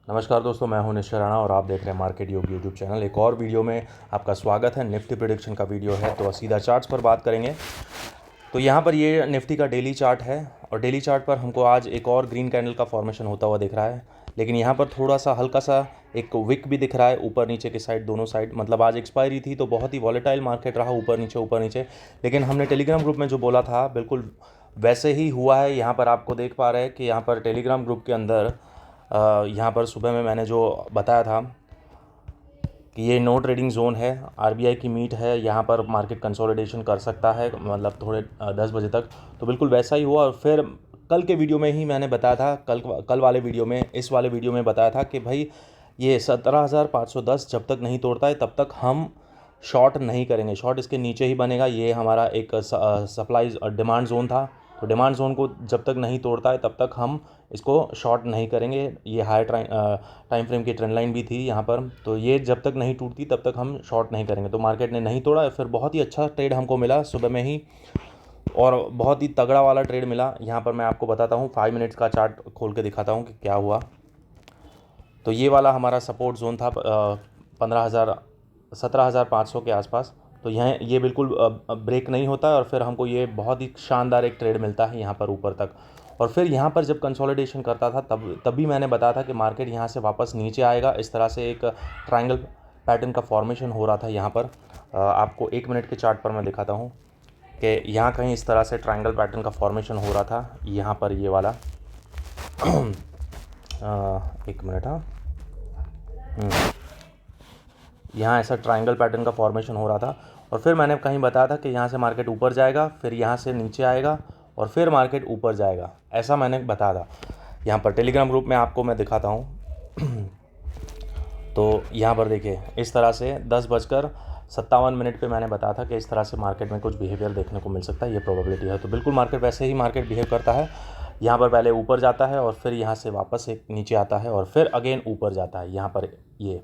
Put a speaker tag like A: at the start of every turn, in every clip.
A: नमस्कार दोस्तों, मैं हूं निश्चय राणा और आप देख रहे हैं मार्केट योगी यूट्यूब चैनल। एक और वीडियो में आपका स्वागत है। निफ्टी प्रेडिक्शन का वीडियो है, तो सीधा चार्ट्स पर बात करेंगे। तो यहाँ पर ये निफ्टी का डेली चार्ट है और डेली चार्ट पर हमको आज एक और ग्रीन कैंडल का फॉर्मेशन होता हुआ दिख रहा है। लेकिन यहाँ पर थोड़ा सा हल्का सा एक विक भी दिख रहा है ऊपर नीचे की साइड, दोनों साइड। मतलब आज एक्सपायरी थी तो बहुत ही वॉलेटाइल मार्केट रहा, ऊपर नीचे। लेकिन हमने टेलीग्राम ग्रुप में जो बोला था बिल्कुल वैसे ही हुआ है। यहाँ पर आपको देख पा रहे हैं कि यहाँ पर टेलीग्राम ग्रुप के अंदर यहाँ पर सुबह में मैंने जो बताया था कि ये नो ट्रेडिंग जोन है, आरबीआई की मीट है, यहाँ पर मार्केट कंसोलिडेशन कर सकता है, मतलब थोड़े 10 बजे तक। तो बिल्कुल वैसा ही हुआ। और फिर कल के वीडियो में ही मैंने बताया था, कल वाले वीडियो में, इस वाले वीडियो में बताया था कि भाई ये 17,510 जब तक नहीं तोड़ता है तब तक हम शॉर्ट नहीं करेंगे। शॉर्ट इसके नीचे ही बनेगा। ये हमारा एक सप्लाई डिमांड जोन था। तो डिमांड जोन को जब तक नहीं तोड़ता है तब तक हम इसको शॉर्ट नहीं करेंगे। ये हाई टाइम फ्रेम की ट्रेंड लाइन भी थी यहाँ पर। तो ये जब तक नहीं टूटती तब तक हम शॉर्ट नहीं करेंगे। तो मार्केट ने नहीं तोड़ा, फिर बहुत ही अच्छा ट्रेड हमको मिला सुबह में ही और बहुत ही तगड़ा वाला ट्रेड मिला। यहाँ पर मैं आपको बताता हूँ, 5 मिनट्स का चार्ट खोल के दिखाता हूँ कि क्या हुआ। तो ये वाला हमारा सपोर्ट जोन था 17,500 के आसपास। तो यहाँ ये बिल्कुल ब्रेक नहीं होता है और फिर हमको ये बहुत ही शानदार एक ट्रेड मिलता है यहाँ पर ऊपर तक। और फिर यहाँ पर जब कंसोलिडेशन करता था तब भी मैंने बताया था कि मार्केट यहाँ से वापस नीचे आएगा। इस तरह से एक ट्रायंगल पैटर्न का फॉर्मेशन हो रहा था यहाँ पर। आपको 1 मिनट के चार्ट पर मैं दिखाता हूँ कि यहाँ कहीं इस तरह से ट्रायंगल पैटर्न का फॉर्मेशन हो रहा था यहाँ पर, ये वाला 1 मिनट। हाँ, यहाँ ऐसा ट्रायंगल पैटर्न का फॉर्मेशन हो रहा था। और फिर मैंने कहीं बताया था कि यहाँ से मार्केट ऊपर जाएगा, फिर यहाँ से नीचे आएगा और फिर मार्केट ऊपर जाएगा, ऐसा मैंने बताया था। यहाँ पर टेलीग्राम ग्रुप में आपको मैं दिखाता हूँ। तो यहाँ पर देखिए, इस तरह से 10:57 पे मैंने बताया था कि इस तरह से मार्केट में कुछ बिहेवियर देखने को मिल सकता है, ये प्रोबेबिलिटी है। तो बिल्कुल मार्केट वैसे ही मार्केट बिहेव करता है। यहाँ पर पहले ऊपर जाता है और फिर यहाँ से वापस एक नीचे आता है और फिर अगेन ऊपर जाता है यहाँ पर ये।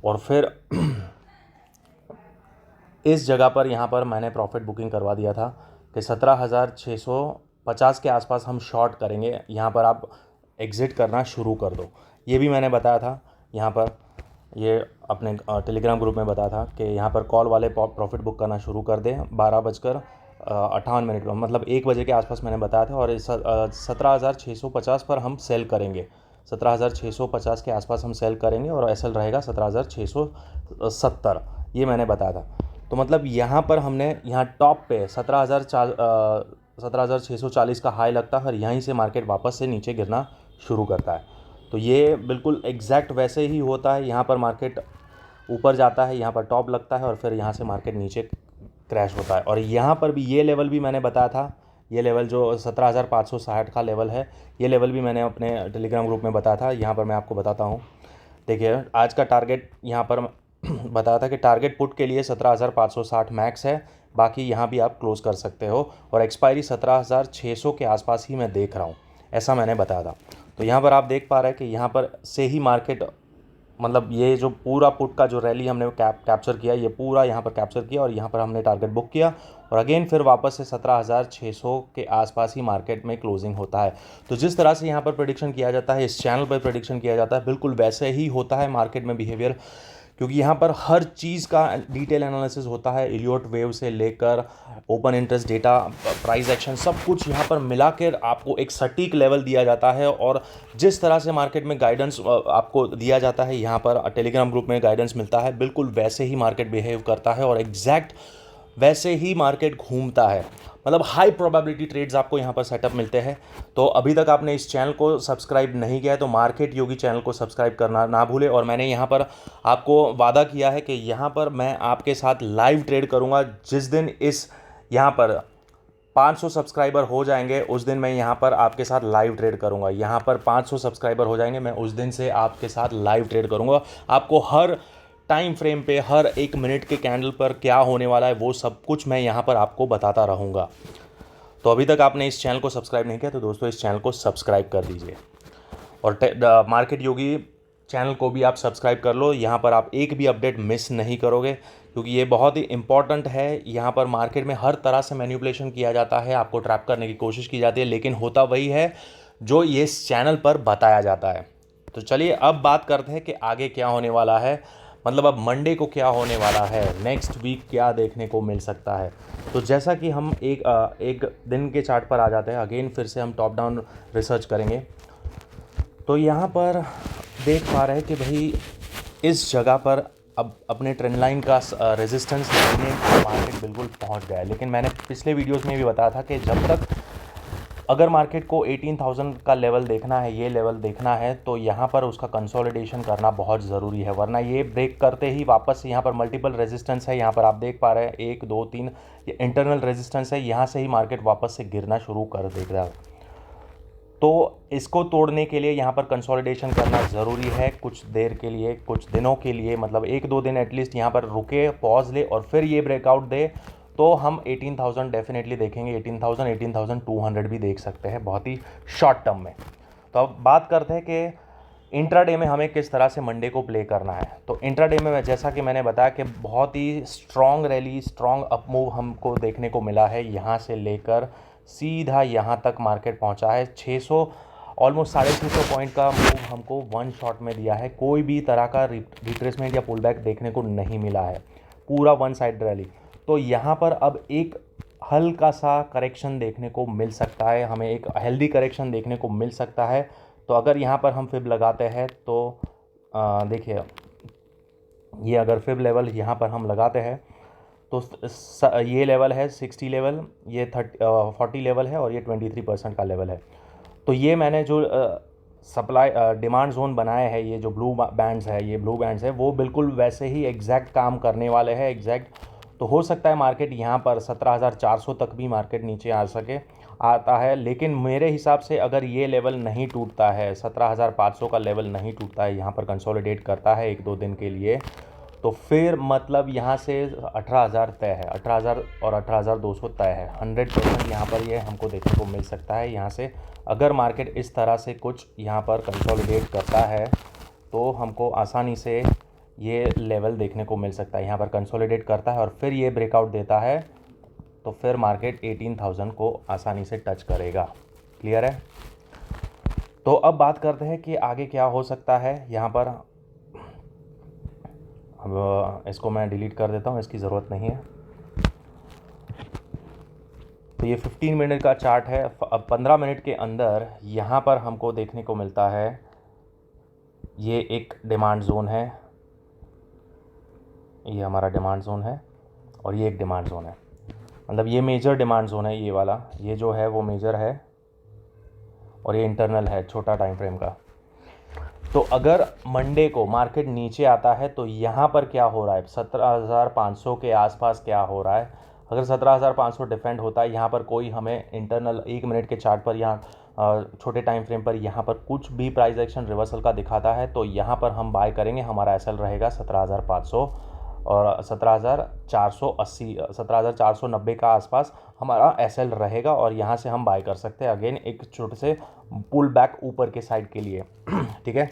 A: और फिर इस जगह पर यहाँ पर मैंने प्रॉफिट बुकिंग करवा दिया था कि 17,650 के आसपास हम शॉर्ट करेंगे। यहाँ पर आप एग्ज़िट करना शुरू कर दो, ये भी मैंने बताया था यहाँ पर। ये अपने टेलीग्राम ग्रुप में बताया था कि यहाँ पर कॉल वाले प्रॉफिट बुक करना शुरू कर दें 12:58 पर, मतलब 1 बजे के आसपास मैंने बताया था। और 17,650 पर हम सेल करेंगे, 17,650 के आसपास हम सेल करेंगे और एसएल रहेगा 17,670, ये मैंने बताया था। तो मतलब यहाँ पर हमने यहाँ टॉप पे 17,640 का हाई लगता है और यहीं से मार्केट वापस से नीचे गिरना शुरू करता है। तो ये बिल्कुल एग्जैक्ट वैसे ही होता है। यहाँ पर मार्केट ऊपर जाता है, यहाँ पर टॉप लगता है और फिर यहाँ से मार्केट नीचे क्रैश होता है। और यहाँ पर भी ये लेवल भी मैंने बताया था, ये लेवल जो 17,560 का लेवल है, ये लेवल भी मैंने अपने टेलीग्राम ग्रुप में बताया था। यहाँ पर मैं आपको बताता हूँ, देखिए आज का टारगेट यहाँ पर बताया था कि टारगेट पुट के लिए 17,560 मैक्स है, बाकी यहाँ भी आप क्लोज कर सकते हो। और एक्सपायरी 17,600 के आसपास ही मैं देख रहा हूँ, ऐसा मैंने बताया था। तो यहाँ पर आप देख पा रहे हैं कि यहाँ पर से ही मार्केट, मतलब ये जो पूरा पुट का जो रैली हमने कैप्चर किया, ये पूरा यहाँ पर कैप्चर किया और यहाँ पर हमने टारगेट बुक किया और अगेन फिर वापस से 17,600 के आसपास ही मार्केट में क्लोजिंग होता है। तो जिस तरह से यहाँ पर प्रेडिक्शन किया जाता है, इस चैनल पर प्रेडिक्शन किया जाता है, बिल्कुल वैसे ही होता है मार्केट में बिहेवियर। क्योंकि यहाँ पर हर चीज़ का डिटेल एनालिसिस होता है, इलियट वेव से लेकर open interest data, price action, सब कुछ यहाँ पर मिलाकर आपको एक सटीक लेवल दिया जाता है। और जिस तरह से मार्केट में गाइडेंस आपको दिया जाता है, यहाँ पर टेलीग्राम ग्रुप में गाइडेंस मिलता है, बिल्कुल वैसे ही मार्केट बिहेव करता है और एग्जैक्ट वैसे ही मार्केट घूमता है। मतलब हाई प्रोबेबिलिटी ट्रेड्स आपको यहाँ पर सेटअप मिलते हैं। तो अभी तक आपने इस चैनल को सब्सक्राइब नहीं किया है तो मार्केट योगी चैनल को सब्सक्राइब करना ना भूले। और मैंने यहाँ पर आपको वादा किया है कि यहाँ पर मैं आपके साथ लाइव ट्रेड करूँगा। जिस दिन इस यहाँ पर 500 सब्सक्राइबर हो जाएंगे उस दिन मैं यहाँ पर आपके साथ लाइव ट्रेड करूँगा। यहाँ पर 500 सब्सक्राइबर हो जाएंगे, मैं उस दिन से आपके साथ लाइव ट्रेड करूँगा। आपको हर टाइम फ्रेम पे, हर 1 मिनट के कैंडल पर क्या होने वाला है वो सब कुछ मैं यहाँ पर आपको बताता रहूँगा। तो अभी तक आपने इस चैनल को सब्सक्राइब नहीं किया तो दोस्तों इस चैनल को सब्सक्राइब कर दीजिए और मार्केट योगी चैनल को भी आप सब्सक्राइब कर लो। यहाँ पर आप एक भी अपडेट मिस नहीं करोगे क्योंकि ये बहुत ही इंपॉर्टेंट है। यहाँ पर मार्केट में हर तरह से मैनिपुलेशन किया जाता है, आपको ट्रैप करने की कोशिश की जाती है, लेकिन होता वही है जो ये इस चैनल पर बताया जाता है। तो चलिए अब बात करते हैं कि आगे क्या होने वाला है, मतलब अब मंडे को क्या होने वाला है, नेक्स्ट वीक क्या देखने को मिल सकता है। तो जैसा कि हम एक दिन के चार्ट पर आ जाते हैं, अगेन फिर से हम टॉप डाउन रिसर्च करेंगे। तो यहाँ पर देख पा रहे हैं कि भाई इस जगह पर अब अपने ट्रेंड लाइन का रेजिस्टेंस लेने मार्केट बिल्कुल पहुँच गया है। लेकिन मैंने पिछले वीडियोज़ में भी बताया था कि जब तक अगर मार्केट को 18,000 का लेवल देखना है, ये लेवल देखना है, तो यहाँ पर उसका कंसोलिडेशन करना बहुत ज़रूरी है, वरना ये ब्रेक करते ही वापस यहाँ पर मल्टीपल रेजिस्टेंस है। यहाँ पर आप देख पा रहे हैं 1 2 3 ये इंटरनल रेजिस्टेंस है, यहाँ से ही मार्केट वापस से गिरना शुरू कर देगा। तो इसको तोड़ने के लिए यहाँ पर कंसोलिडेशन करना ज़रूरी है कुछ देर के लिए, कुछ दिनों के लिए, मतलब 1-2 दिन एटलीस्ट यहाँ पर रुके, पॉज ले और फिर ये ब्रेकआउट दे तो हम 18,000 डेफिनेटली देखेंगे। 18,000 18,200 भी देख सकते हैं बहुत ही शॉर्ट टर्म में। तो अब बात करते हैं कि इंट्राडे में हमें किस तरह से मंडे को प्ले करना है। तो इंट्राडे में जैसा कि मैंने बताया कि बहुत ही स्ट्रॉन्ग रैली, स्ट्रॉन्ग अपमूव हमको देखने को मिला है। यहाँ से लेकर सीधा यहाँ तक मार्केट पहुँचा है। 600 ऑलमोस्ट 650 पॉइंट का मूव हमको वन शॉट में दिया है। कोई भी तरह का रिट्रेसमेंट या पुल बैक देखने को नहीं मिला है, पूरा वन साइड रैली। तो यहाँ पर अब एक हल्का सा करेक्शन देखने को मिल सकता है, हमें एक हेल्दी करेक्शन देखने को मिल सकता है। तो अगर यहाँ पर हम फिब लगाते हैं तो देखिए, ये अगर फिब लेवल यहाँ पर हम लगाते हैं तो ये लेवल है 60 लेवल, ये 40 लेवल है और ये 23% का लेवल है। तो ये मैंने जो सप्लाई डिमांड जोन बनाए हैं, ये जो ब्लू बैंड्स है, ये ब्लू बैंड्स है, वो बिल्कुल वैसे ही एग्जैक्ट काम करने वाले हैं, एग्जैक्ट। तो हो सकता है मार्केट यहाँ पर 17,400 तक भी मार्केट नीचे आता है। लेकिन मेरे हिसाब से अगर ये लेवल नहीं टूटता है, 17,500 का लेवल नहीं टूटता है, यहाँ पर कंसोलिडेट करता है 1-2 दिन के लिए, तो फिर मतलब यहाँ से 18,000 तय है, 18,000 और 18,200 तय है। 100% यहाँ पर ये हमको देखने को मिल सकता है। यहाँ से अगर मार्केट इस तरह से कुछ यहाँ पर कंसोलिडेट करता है तो हमको आसानी से ये लेवल देखने को मिल सकता है। यहाँ पर कंसोलिडेट करता है और फिर ये ब्रेकआउट देता है तो फिर मार्केट 18,000 को आसानी से टच करेगा। क्लियर है? तो अब बात करते हैं कि आगे क्या हो सकता है। यहाँ पर अब इसको मैं डिलीट कर देता हूँ, इसकी ज़रूरत नहीं है। तो ये 15 मिनट का चार्ट है। अब 15 मिनट के अंदर यहाँ पर हमको देखने को मिलता है ये एक डिमांड जोन है, ये हमारा डिमांड जोन है और ये एक डिमांड जोन है, मतलब ये मेजर डिमांड जोन है। ये वाला, ये जो है वो मेजर है और ये इंटरनल है, छोटा टाइम फ्रेम का। तो अगर मंडे को मार्केट नीचे आता है तो यहाँ पर क्या हो रहा है, 17,500 के आसपास क्या हो रहा है। अगर 17,500 डिफेंड होता है, यहाँ पर कोई हमें इंटरनल 1 मिनट के चार्ट पर, यहाँ छोटे टाइम फ्रेम पर यहाँ पर कुछ भी प्राइस एक्शन रिवर्सल का दिखाता है तो यहाँ पर हम बाय करेंगे। हमारा एसएल रहेगा 17,500 और 17,480, 17,490 का आसपास हमारा एसएल रहेगा और यहाँ से हम बाय कर सकते हैं अगेन एक छोटे से पुल बैक ऊपर के साइड के लिए। ठीक है,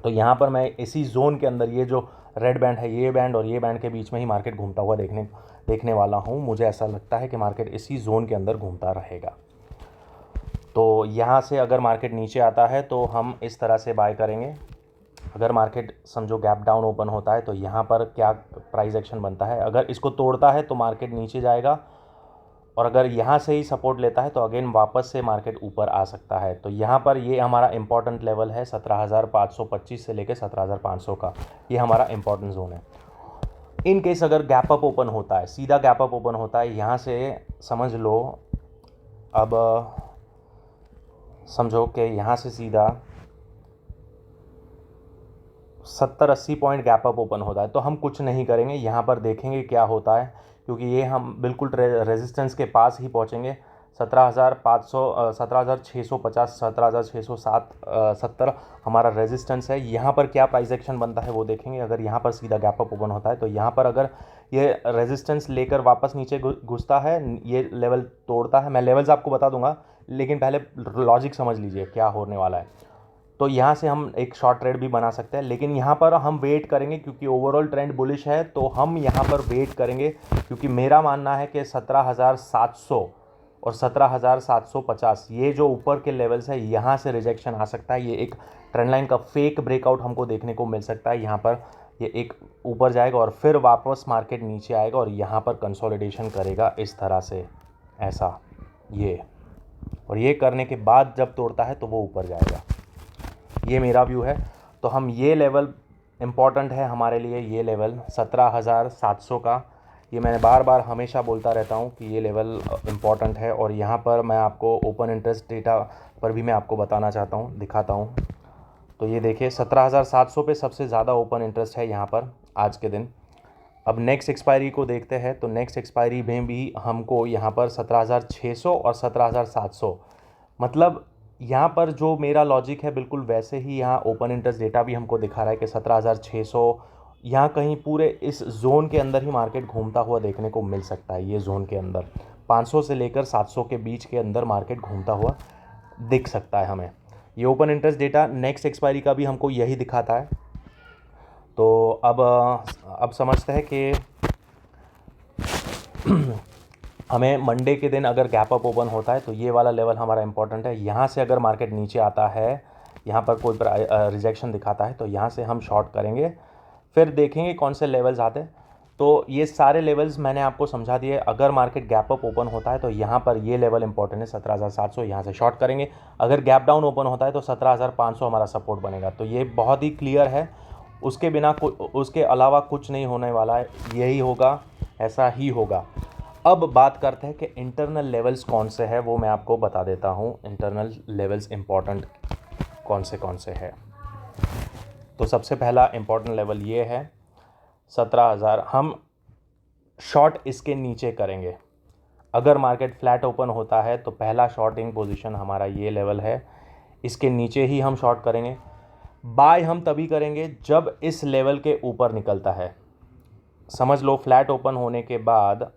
A: तो यहाँ पर मैं इसी जोन के अंदर, ये जो रेड बैंड है, ये बैंड और ये बैंड के बीच में ही मार्केट घूमता हुआ देखने वाला हूँ। मुझे ऐसा लगता है कि मार्केट इसी जोन के अंदर घूमता रहेगा। तो यहाँ से अगर मार्केट नीचे आता है तो हम इस तरह से बाय करेंगे। अगर मार्केट समझो गैप डाउन ओपन होता है तो यहाँ पर क्या प्राइस एक्शन बनता है, अगर इसको तोड़ता है तो मार्केट नीचे जाएगा और अगर यहाँ से ही सपोर्ट लेता है तो अगेन वापस से मार्केट ऊपर आ सकता है। तो यहाँ पर ये हमारा इंपॉर्टेंट लेवल है 17,525 से लेकर 17,500 का, ये हमारा इंपॉर्टेंट जोन है। इन केस अगर गैप अप ओपन होता है, सीधा गैप अप ओपन होता है, यहाँ से समझ लो, अब समझो कि यहाँ से सीधा 70-80 पॉइंट गैप अप ओपन होता है तो हम कुछ नहीं करेंगे, यहाँ पर देखेंगे क्या होता है, क्योंकि ये हम बिल्कुल रेजिस्टेंस के पास ही पहुँचेंगे। 17,500, 17,650, 17,670 हमारा रेजिस्टेंस है। यहाँ पर क्या प्राइस एक्शन बनता है वो देखेंगे। अगर यहाँ पर सीधा गैप अप ओपन होता है तो यहाँ पर अगर ये रेजिस्टेंस लेकर वापस नीचे घुसता है, ये लेवल तोड़ता है, मैं लेवल्स आपको बता दूंगा लेकिन पहले लॉजिक समझ लीजिए क्या होने वाला है। तो यहाँ से हम एक शॉर्ट ट्रेड भी बना सकते हैं, लेकिन यहाँ पर हम वेट करेंगे क्योंकि ओवरऑल ट्रेंड बुलिश है। तो हम यहाँ पर वेट करेंगे क्योंकि मेरा मानना है कि 17,700 और 17,750 ये जो ऊपर के लेवल्स है, यहाँ से रिजेक्शन आ सकता है। ये एक ट्रेंड लाइन का फेक ब्रेकआउट हमको देखने को मिल सकता है। यहाँ पर ये एक ऊपर जाएगा और फिर वापस मार्केट नीचे आएगा और यहाँ पर कंसोलिडेशन करेगा इस तरह से, ऐसा ये, और ये करने के बाद जब तोड़ता है तो वो ऊपर जाएगा। ये मेरा व्यू है। तो हम ये लेवल इम्पॉर्टेंट है हमारे लिए, ये लेवल 17,700 का, ये मैंने बार बार हमेशा बोलता रहता हूँ कि ये लेवल इम्पॉर्टेंट है। और यहाँ पर मैं आपको ओपन इंटरेस्ट डेटा पर भी मैं आपको बताना चाहता हूँ, दिखाता हूँ। तो ये देखिए 17,700 पे सबसे ज़्यादा ओपन इंटरेस्ट है यहाँ पर आज के दिन। अब नेक्स्ट एक्सपायरी को देखते हैं, तो नेक्स्ट एक्सपायरी में भी हमको यहाँ पर 17,600 और 17,700, मतलब यहाँ पर जो मेरा लॉजिक है बिल्कुल वैसे ही यहाँ ओपन इंटरेस्ट डेटा भी हमको दिखा रहा है कि 17,600 यहाँ कहीं पूरे इस जोन के अंदर ही मार्केट घूमता हुआ देखने को मिल सकता है। ये जोन के अंदर 500 से लेकर 700 के बीच के अंदर मार्केट घूमता हुआ दिख सकता है हमें। ये open interest data next expiry का भी हमको यही दिखाता है। तो अब समझते हैं कि हमें मंडे के दिन अगर गैप अप ओपन होता है तो ये वाला लेवल हमारा इंपॉर्टेंट है। यहाँ से अगर मार्केट नीचे आता है, यहाँ पर कोई रिजेक्शन दिखाता है तो यहाँ से हम शॉर्ट करेंगे, फिर देखेंगे कौन से लेवल्स आते हैं। तो ये सारे लेवल्स मैंने आपको समझा दिए। अगर मार्केट गैप अप ओपन होता है तो यहाँ पर ये लेवल इंपॉर्टेंट है 17,700, यहाँ से शॉर्ट करेंगे। अगर गैप डाउन ओपन होता है तो 17,500 हमारा सपोर्ट बनेगा। तो ये बहुत ही क्लियर है, उसके बिना उसके अलावा कुछ नहीं होने वाला है, यही होगा, ऐसा ही होगा। अब बात करते हैं कि इंटरनल लेवल्स कौन से हैं, वो मैं आपको बता देता हूँ। इंटरनल लेवल्स इंपॉर्टेंट कौन से है। तो सबसे पहला इंपॉर्टेंट लेवल ये है 17,000। हम शॉर्ट इसके नीचे करेंगे। अगर मार्केट फ्लैट ओपन होता है तो पहला शॉर्टिंग पोजीशन हमारा ये लेवल है, इसके नीचे ही हम शॉर्ट करेंगे। बाय हम तभी करेंगे जब इस लेवल के ऊपर निकलता है। समझ लो फ्लैट ओपन होने के बाद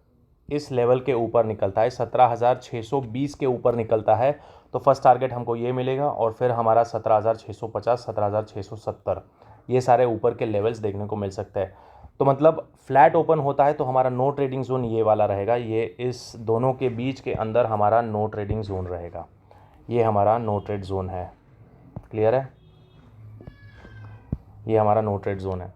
A: इस लेवल के ऊपर निकलता है, 17,620 के ऊपर निकलता है, तो फर्स्ट टारगेट हमको ये मिलेगा। और फिर हमारा 17,650, 17,670, ये सारे ऊपर के लेवल्स देखने को मिल सकते हैं। तो मतलब फ्लैट ओपन होता है तो हमारा नो ट्रेडिंग जोन ये वाला रहेगा। ये इस दोनों के बीच के अंदर हमारा नो ट्रेडिंग जोन रहेगा। ये हमारा नो ट्रेड जोन है। क्लियर है? ये हमारा नो ट्रेड जोन है।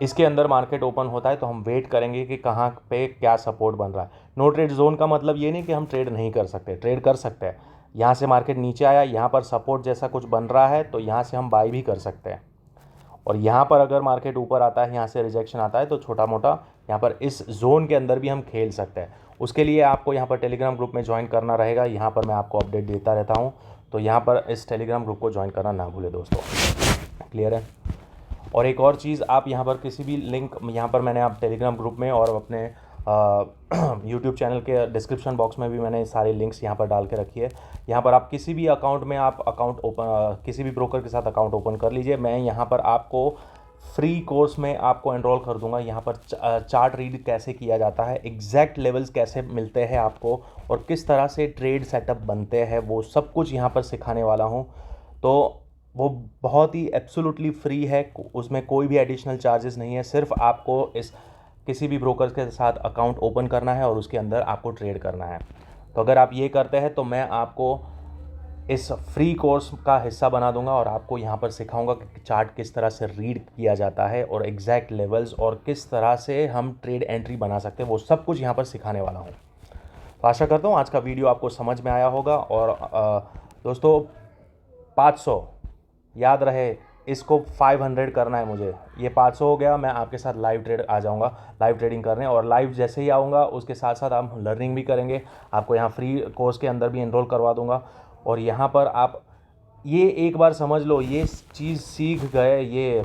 A: इसके अंदर मार्केट ओपन होता है तो हम वेट करेंगे कि कहाँ पे क्या सपोर्ट बन रहा है। नो ट्रेड जोन का मतलब ये नहीं कि हम ट्रेड नहीं कर सकते, ट्रेड कर सकते हैं। यहाँ से मार्केट नीचे आया, यहाँ पर सपोर्ट जैसा कुछ बन रहा है तो यहाँ से हम बाई भी कर सकते हैं। और यहाँ पर अगर मार्केट ऊपर आता है, यहाँ से रिजेक्शन आता है तो छोटा मोटा यहाँ पर इस जोन के अंदर भी हम खेल सकते हैं। उसके लिए आपको यहाँ पर टेलीग्राम ग्रुप में ज्वाइन करना रहेगा। यहाँ पर मैं आपको अपडेट देता रहता हूँ, तो यहाँ पर इस टेलीग्राम ग्रुप को ज्वाइन करना ना भूले दोस्तों। क्लियर है? और एक और चीज़, आप यहाँ पर किसी भी लिंक, यहाँ पर मैंने आप टेलीग्राम ग्रुप में और अपने यूट्यूब चैनल के डिस्क्रिप्शन बॉक्स में भी मैंने सारे लिंक्स यहाँ पर डाल के रखी है। यहाँ पर आप किसी भी अकाउंट में आप किसी भी ब्रोकर के साथ अकाउंट ओपन कर लीजिए। मैं यहाँ पर आपको फ्री कोर्स में आपको एनरोल कर दूंगा। यहाँ पर चार्ट रीड कैसे किया जाता है, एग्जैक्ट लेवल्स कैसे मिलते हैं आपको, और किस तरह से ट्रेड सेटअप बनते हैं, वो सब कुछ यहाँ पर सिखाने वाला हूँ। तो वो बहुत ही एब्सोल्युटली फ्री है, उसमें कोई भी एडिशनल चार्जेस नहीं है। सिर्फ आपको इस किसी भी ब्रोकर के साथ अकाउंट ओपन करना है और उसके अंदर आपको ट्रेड करना है। तो अगर आप ये करते हैं तो मैं आपको इस फ्री कोर्स का हिस्सा बना दूंगा और आपको यहाँ पर सिखाऊंगा कि चार्ट किस तरह से रीड किया जाता है और एग्जैक्ट लेवल्स और किस तरह से हम ट्रेड एंट्री बना सकते हैं, वो सब कुछ यहाँ पर सिखाने वाला हूँ। तो आशा करता हूँ आज का वीडियो आपको समझ में आया होगा। और दोस्तों 500 याद रहे, इसको 500 करना है मुझे। ये 500 हो गया, मैं आपके साथ लाइव ट्रेड आ जाऊंगा, लाइव ट्रेडिंग करने। और लाइव जैसे ही आऊँगा उसके साथ साथ हम लर्निंग भी करेंगे। आपको यहाँ फ्री कोर्स के अंदर भी एनरोल करवा दूंगा। और यहाँ पर आप ये एक बार समझ लो, ये चीज़ सीख गए, ये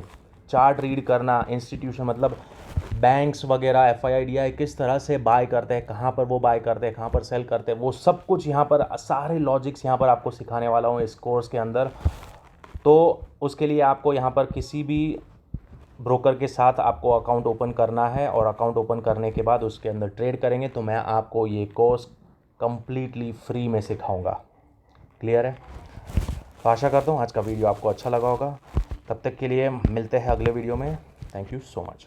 A: चार्ट रीड करना, इंस्टीट्यूशन मतलब बैंक्स वगैरह, FIDI किस तरह से बाय करते हैं, कहाँ पर वो बाय करते हैं, कहाँ पर सेल करते हैं, वो सब कुछ यहाँ पर सारे लॉजिक्स यहाँ पर आपको सिखाने वाला हूँ इस कोर्स के अंदर। तो उसके लिए आपको यहाँ पर किसी भी ब्रोकर के साथ आपको अकाउंट ओपन करना है और अकाउंट ओपन करने के बाद उसके अंदर ट्रेड करेंगे। तो मैं आपको ये कोर्स कंप्लीटली फ्री में सिखाऊंगा। क्लियर है? तो आशा करता हूँ आज का वीडियो आपको अच्छा लगा होगा। तब तक के लिए मिलते हैं अगले वीडियो में। Thank you so much.